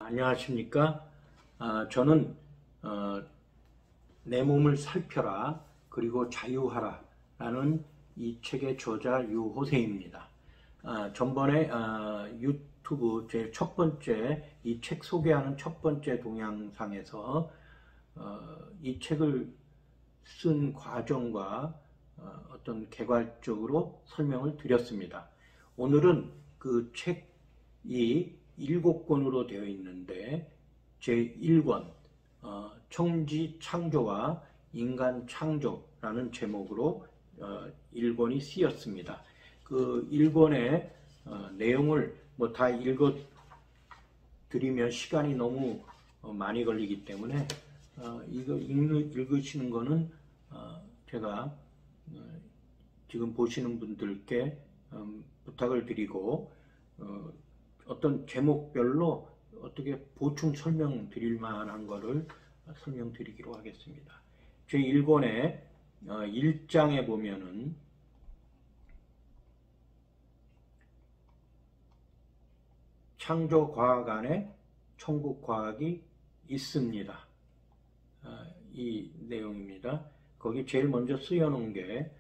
안녕하십니까? 저는 내 몸을 살펴라 그리고 자유하라 라는 이 책의 저자 유호세입니다. 전번에 유튜브 제 첫 번째 이 책 소개하는 첫 번째 동영상에서 이 책을 쓴 과정과 어떤 개괄적으로 설명을 드렸습니다. 오늘은 그 책이 7권으로 되어 있는데 제1권 청지 창조와 인간 창조라는 제목으로 1권이 쓰였습니다. 그 1권의 내용을 다 읽어 드리면 시간이 너무 많이 걸리기 때문에 이거 읽으시는 거는 제가 지금 보시는 분들께 부탁을 드리고 어떤 제목별로 어떻게 보충 설명 드릴 만한 거를 설명드리기로 하겠습니다. 제1권의 1장에 보면은 창조과학 안에 천국과학이 있습니다. 이 내용입니다. 거기 제일 먼저 쓰여놓은 게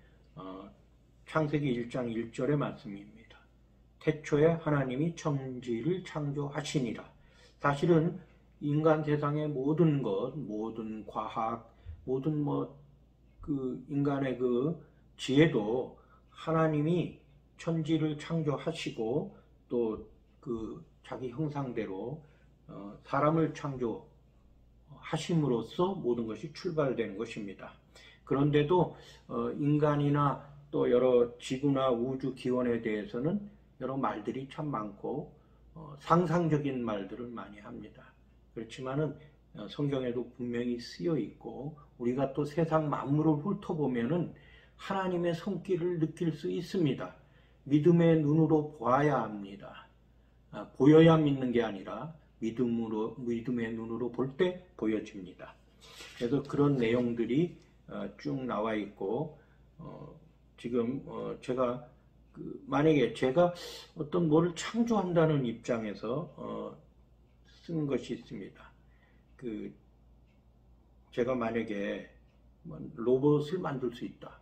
창세기 1장 1절의 말씀입니다. 태초에 하나님이 천지를 창조하시니라. 사실은 인간 세상의 모든 것, 모든 과학, 모든 인간의 그 지혜도 하나님이 천지를 창조하시고 또 그 자기 형상대로 사람을 창조하심으로써 모든 것이 출발되는 것입니다. 그런데도 인간이나 또 여러 지구나 우주 기원에 대해서는 여러 말들이 참 많고 상상적인 말들을 많이 합니다. 그렇지만은 성경에도 분명히 쓰여 있고 우리가 또 세상 만물을 훑어보면은 하나님의 손길을 느낄 수 있습니다. 믿음의 눈으로 보아야 합니다. 보여야 믿는 게 아니라 믿음의 눈으로 볼 때 보여집니다. 그래서 그런 내용들이 쭉 나와 있고 지금 제가 만약에 제가 어떤 뭐를 창조한다는 입장에서 쓴 것이 있습니다. 제가 만약에 로봇을 만들 수 있다.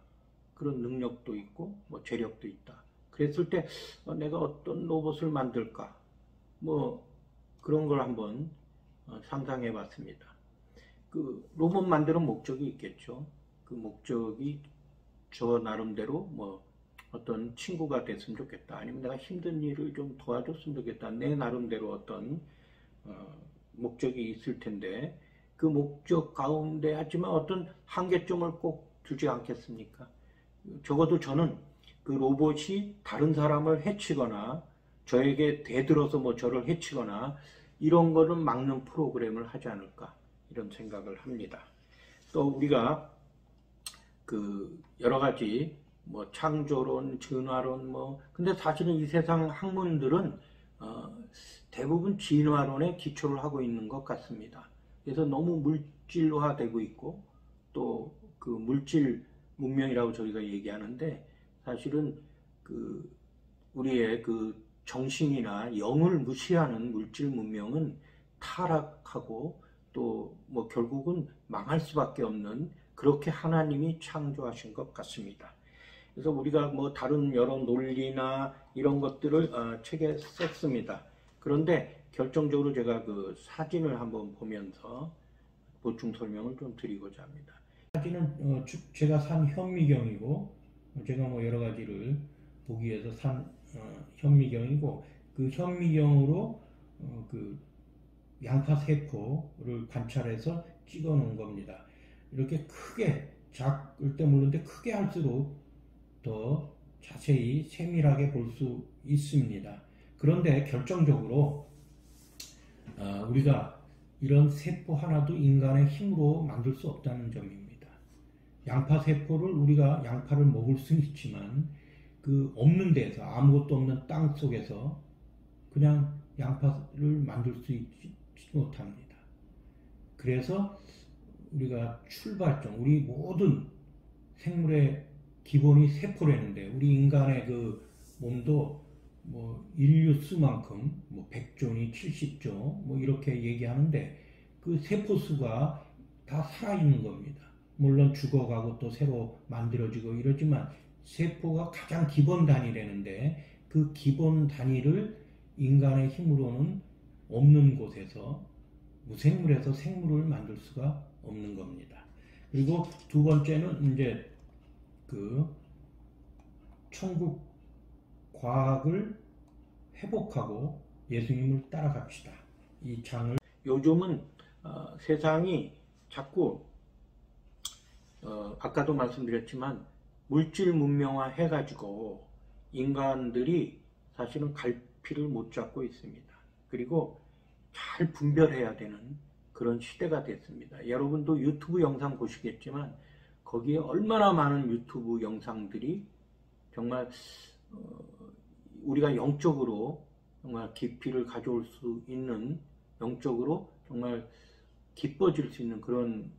그런 능력도 있고 재력도 있다. 그랬을 때 내가 어떤 로봇을 만들까? 그런 걸 한번 상상해 봤습니다. 로봇 만드는 목적이 있겠죠. 그 목적이 저 나름대로 어떤 친구가 됐으면 좋겠다. 아니면 내가 힘든 일을 좀 도와줬으면 좋겠다. 내 나름대로 어떤 목적이 있을 텐데 그 목적 가운데 하지만 어떤 한계점을 꼭 두지 않겠습니까? 적어도 저는 그 로봇이 다른 사람을 해치거나 저에게 대들어서 저를 해치거나 이런 거를 막는 프로그램을 하지 않을까 이런 생각을 합니다. 또 우리가 여러 가지 창조론, 진화론 근데 사실은 이 세상 학문들은 대부분 진화론에 기초를 하고 있는 것 같습니다. 그래서 너무 물질화되고 있고 또 그 물질 문명이라고 저희가 얘기하는데 사실은 우리의 정신이나 영을 무시하는 물질 문명은 타락하고 또 결국은 망할 수밖에 없는 그렇게 하나님이 창조하신 것 같습니다. 그래서 우리가 다른 여러 논리나 이런 것들을 책에 썼습니다. 그런데 결정적으로 제가 그 사진을 한번 보면서 보충 설명을 좀 드리고자 합니다. 사진은 제가 산 현미경이고 제가 여러 가지를 보기 위해서 산 현미경이고 그 현미경으로 그 양파 세포를 관찰해서 찍어 놓은 겁니다. 이렇게 크게 작을 때 모르는데 크게 할수록 더 자세히 세밀하게 볼 수 있습니다. 그런데 결정적으로 우리가 이런 세포 하나도 인간의 힘으로 만들 수 없다는 점입니다. 양파 세포를 우리가 양파를 먹을 수는 있지만 없는 데서 아무것도 없는 땅 속에서 그냥 양파를 만들 수 있지 못합니다. 그래서 우리가 출발점, 우리 모든 생물의 기본이 세포라는데 우리 인간의 그 몸도 뭐 인류 수만큼 뭐 100조니 70조 뭐 이렇게 얘기하는데 그 세포 수가 다 살아있는 겁니다. 물론 죽어가고 또 새로 만들어지고 이러지만 세포가 가장 기본 단위라는데 그 기본 단위를 인간의 힘으로는 없는 곳에서 무생물에서 생물을 만들 수가 없는 겁니다. 그리고 두 번째는 이제 그 천국 과학을 회복하고 예수님을 따라갑시다. 이 장을 요즘은 세상이 자꾸 아까도 말씀드렸지만 물질 문명화 해가지고 인간들이 사실은 갈피를 못 잡고 있습니다. 그리고 잘 분별해야 되는 그런 시대가 됐습니다. 여러분도 유튜브 영상 보시겠지만 거기에 얼마나 많은 유튜브 영상들이 정말 우리가 영적으로 정말 깊이를 가져올 수 있는, 영적으로 정말 기뻐질 수 있는 그런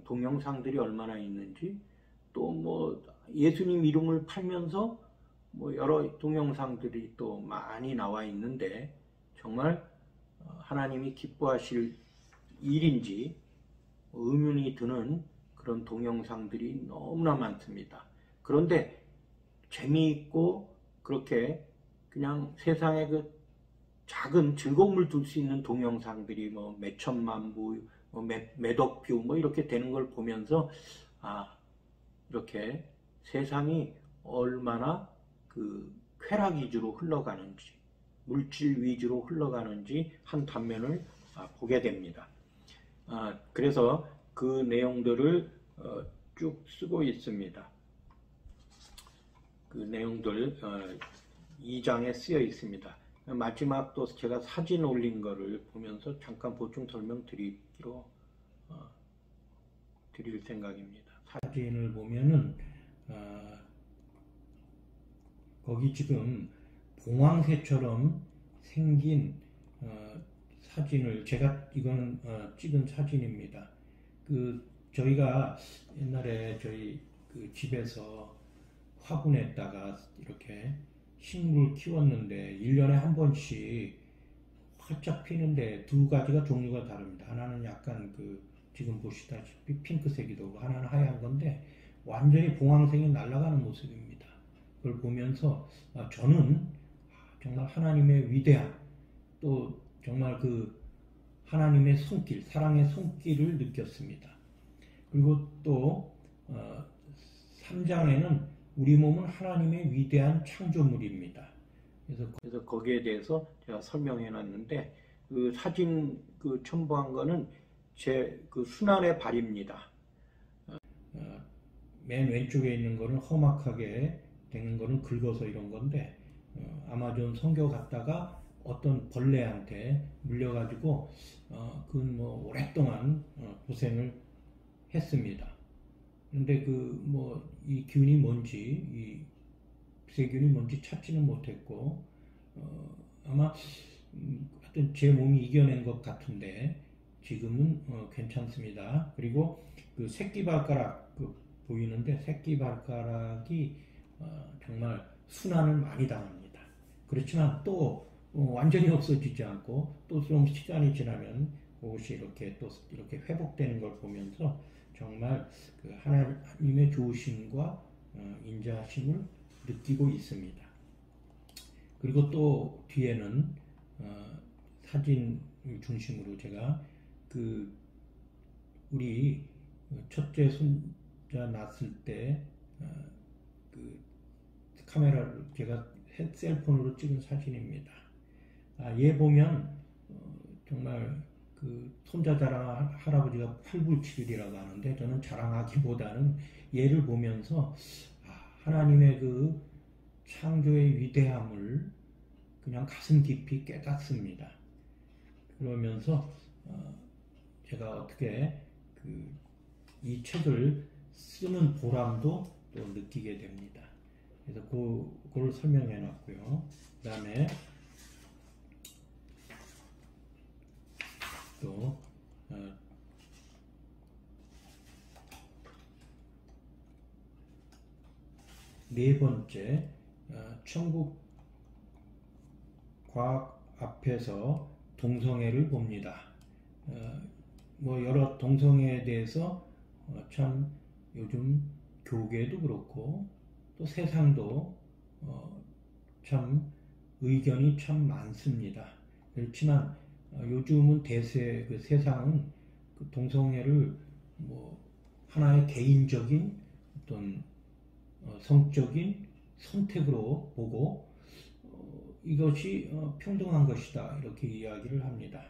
동영상들이 얼마나 있는지, 또 뭐 예수님 이름을 팔면서 뭐 여러 동영상들이 또 많이 나와 있는데 정말 하나님이 기뻐하실 일인지 의문이 드는 그런 동영상들이 너무나 많습니다. 그런데 재미있고 그렇게 그냥 세상에 그 작은 즐거움을 줄 수 있는 동영상들이 뭐 몇천만 부, 뭐 몇억 뷰 뭐 이렇게 되는 걸 보면서 이렇게 세상이 얼마나 그 쾌락 위주로 흘러가는지, 물질 위주로 흘러가는지 한 단면을 보게 됩니다. 그래서 그 내용들을 쭉 쓰고 있습니다. 그 내용들 2장에 쓰여 있습니다. 마지막 또 제가 사진 올린 거를 보면서 잠깐 보충 설명 드리기로 드릴 생각입니다. 사진을 보면은 거기 지금 봉황새처럼 생긴 사진을 제가 이거는 찍은 사진입니다. 그 저희가 옛날에 저희 그 집에서 화분에다가 이렇게 식물을 키웠는데 1년에 한 번씩 활짝 피는데 두 가지가 종류가 다릅니다. 하나는 약간 그 지금 보시다시피 핑크색이도 오고 하나는 하얀 건데 완전히 봉황색이 날아가는 모습입니다. 그걸 보면서 저는 정말 하나님의 위대함, 또 정말 그 하나님의 손길, 사랑의 손길을 느꼈습니다. 그리고 또 3장에는 우리 몸은 하나님의 위대한 창조물입니다. 그래서 거기에 대해서 제가 설명해 놨는데 그 사진 그 첨부한 거는 제 그 순환의 발입니다. 맨 왼쪽에 있는 거는 험악하게 되는 거는 긁어서 이런 건데 아마존 선교 갔다가 어떤 벌레한테 물려가지고 그건 뭐 오랫동안 고생을 했습니다. 근데 그 뭐 이 균이 뭔지, 이 세균이 뭔지 찾지는 못했고 아마 하여튼 제 몸이 이겨낸 것 같은데 지금은 괜찮습니다. 그리고 그 새끼발가락 보이는데 새끼발가락이 정말 순환을 많이 당합니다. 그렇지만 또 완전히 없어지지 않고 또 좀 시간이 지나면 그것이 이렇게 또 이렇게 회복되는 걸 보면서 정말 그 하나님의 좋으심과 인자하심을 느끼고 있습니다. 그리고 또 뒤에는 사진 중심으로 제가 그 우리 첫째 손자 낳았을 때 그 카메라를 제가 셀폰으로 찍은 사진입니다. 얘 보면 정말 그 손자 자랑 할아버지가 팔불치일이라고 하는데 저는 자랑하기보다는 얘를 보면서 하나님의 그 창조의 위대함을 그냥 가슴 깊이 깨닫습니다. 그러면서 제가 어떻게 이 책을 쓰는 보람도 또 느끼게 됩니다. 그래서 그걸 설명해 놨고요. 그 다음에 또 네 번째 천국 과학 앞에서 동성애를 봅니다. 여러 동성애에 대해서 참 요즘 교계도 그렇고 또 세상도 참 의견이 참 많습니다. 그렇지만 요즘은 대세 그 세상은 그 동성애를 하나의 개인적인 어떤 성적인 선택으로 보고 이것이 평등한 것이다 이렇게 이야기를 합니다.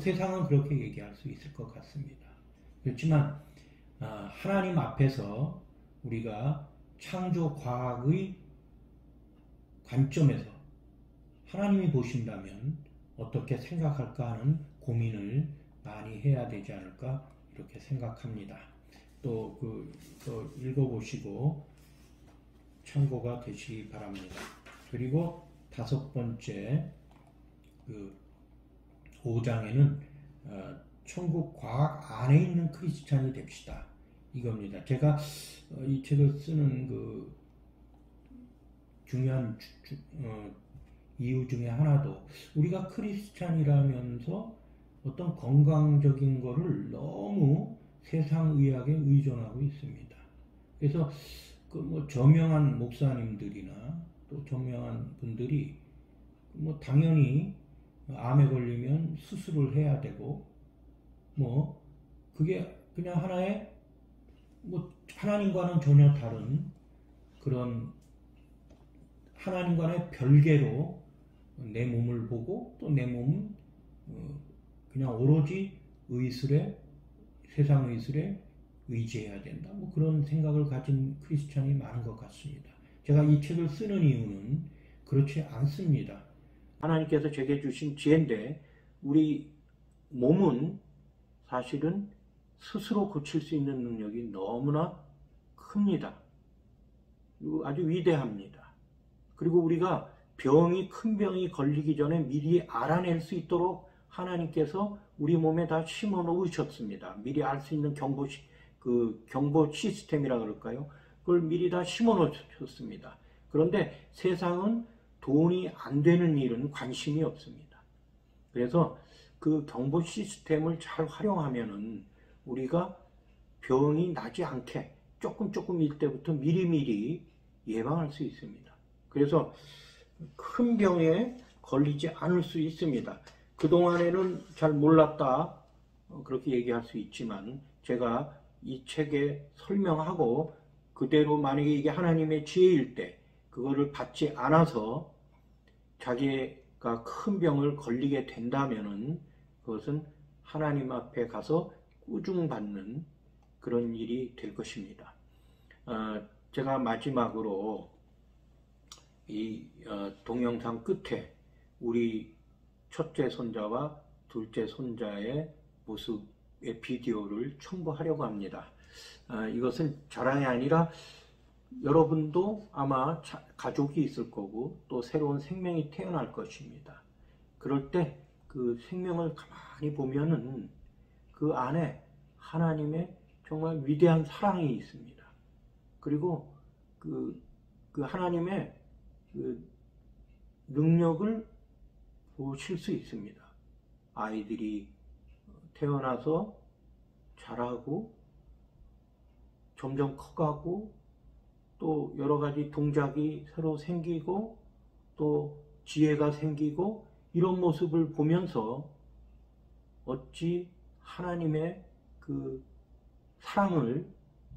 세상은 그렇게 얘기할 수 있을 것 같습니다. 그렇지만 하나님 앞에서 우리가 창조 과학의 관점에서 하나님이 보신다면 어떻게 생각할까 하는 고민을 많이 해야 되지 않을까 이렇게 생각합니다. 또 읽어보시고 참고가 되시기 바랍니다. 그리고 5번째 5장에는 천국 과학 안에 있는 크리스찬이 됩시다. 이겁니다. 제가 이 책을 쓰는 중요한 이유 중에 하나도 우리가 크리스찬이라면서 어떤 건강적인 거를 너무 세상의학에 의존하고 있습니다. 그래서 저명한 목사님들이나 또 저명한 분들이 당연히 암에 걸리면 수술을 해야 되고 그게 그냥 하나의 하나님과는 전혀 다른 그런 하나님과는 별개로 내 몸을 보고 또 내 몸은 그냥 오로지 세상 의술에 의지해야 된다. 그런 생각을 가진 크리스찬이 많은 것 같습니다. 제가 이 책을 쓰는 이유는 그렇지 않습니다. 하나님께서 제게 주신 지혜인데 우리 몸은 사실은 스스로 고칠 수 있는 능력이 너무나 큽니다. 그리고 아주 위대합니다. 그리고 우리가 큰 병이 걸리기 전에 미리 알아낼 수 있도록 하나님께서 우리 몸에 다 심어 놓으셨습니다. 미리 알 수 있는 경보 시스템이라 그럴까요? 그걸 미리 다 심어 놓으셨습니다. 그런데 세상은 돈이 안 되는 일은 관심이 없습니다. 그래서 그 경보 시스템을 잘 활용하면은 우리가 병이 나지 않게 조금일 때부터 미리미리 예방할 수 있습니다. 그래서 큰 병에 걸리지 않을 수 있습니다. 그동안에는 잘 몰랐다 그렇게 얘기할 수 있지만 제가 이 책에 설명하고 그대로 만약에 이게 하나님의 지혜일 때 그거를 받지 않아서 자기가 큰 병을 걸리게 된다면은 그것은 하나님 앞에 가서 꾸중받는 그런 일이 될 것입니다. 제가 마지막으로 이 동영상 끝에 우리 첫째 손자와 둘째 손자의 모습의 비디오를 첨부하려고 합니다. 이것은 자랑이 아니라 여러분도 아마 가족이 있을 거고 또 새로운 생명이 태어날 것입니다. 그럴 때 그 생명을 가만히 보면은 그 안에 하나님의 정말 위대한 사랑이 있습니다. 그리고 그 하나님의 능력을 보실 수 있습니다. 아이들이 태어나서 자라고 점점 커가고 또 여러 가지 동작이 새로 생기고 또 지혜가 생기고 이런 모습을 보면서 어찌 하나님의 그 사랑을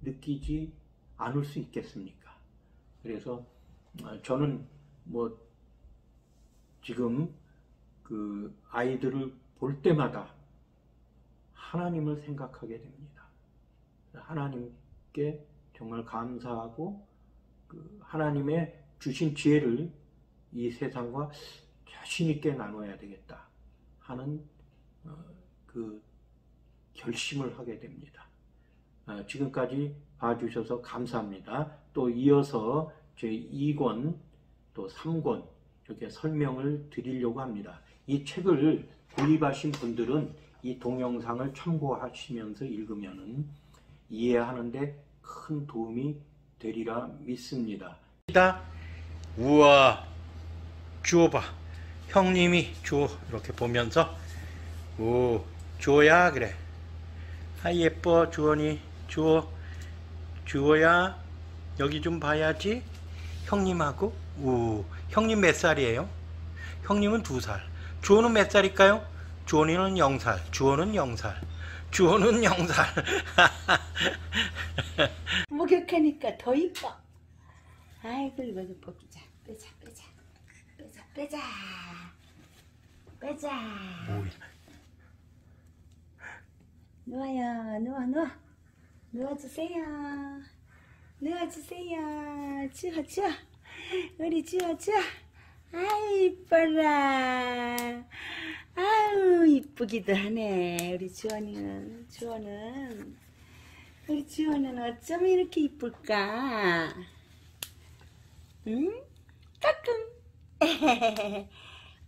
느끼지 않을 수 있겠습니까? 그래서 저는 지금 그 아이들을 볼 때마다 하나님을 생각하게 됩니다. 하나님께 정말 감사하고 하나님의 주신 지혜를 이 세상과 자신 있게 나눠야 되겠다 하는 그 결심을 하게 됩니다. 지금까지 봐주셔서 감사합니다. 또 이어서 제 2권 또 3권 이렇게 설명을 드리려고 합니다. 이 책을 구입하신 분들은 이 동영상을 참고하시면서 읽으면 이해하는데 큰 도움이 되리라 믿습니다. 우와, 주워봐. 형님이 주호 이렇게 보면서 오 주호야 그래. 아 예뻐 주원이. 주호야 여기 좀 봐야지. 형님하고 오 형님 몇 살이에요? 형님은 2살. 주호는 몇 살일까요? 주원이는 0살. 주호는 0살. 주호는 0살. 목욕하니까 더 이뻐. 아이고 이거 좀 벗기자. 빼자. 오이. 누워요. 누워주세요. 주워. 우리 주워. 아이 이뻐라. 아유 이쁘기도 하네. 우리 주원은 우리 주원은 어쩜 이렇게 이쁠까? 응? 까꿍.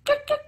까꿍.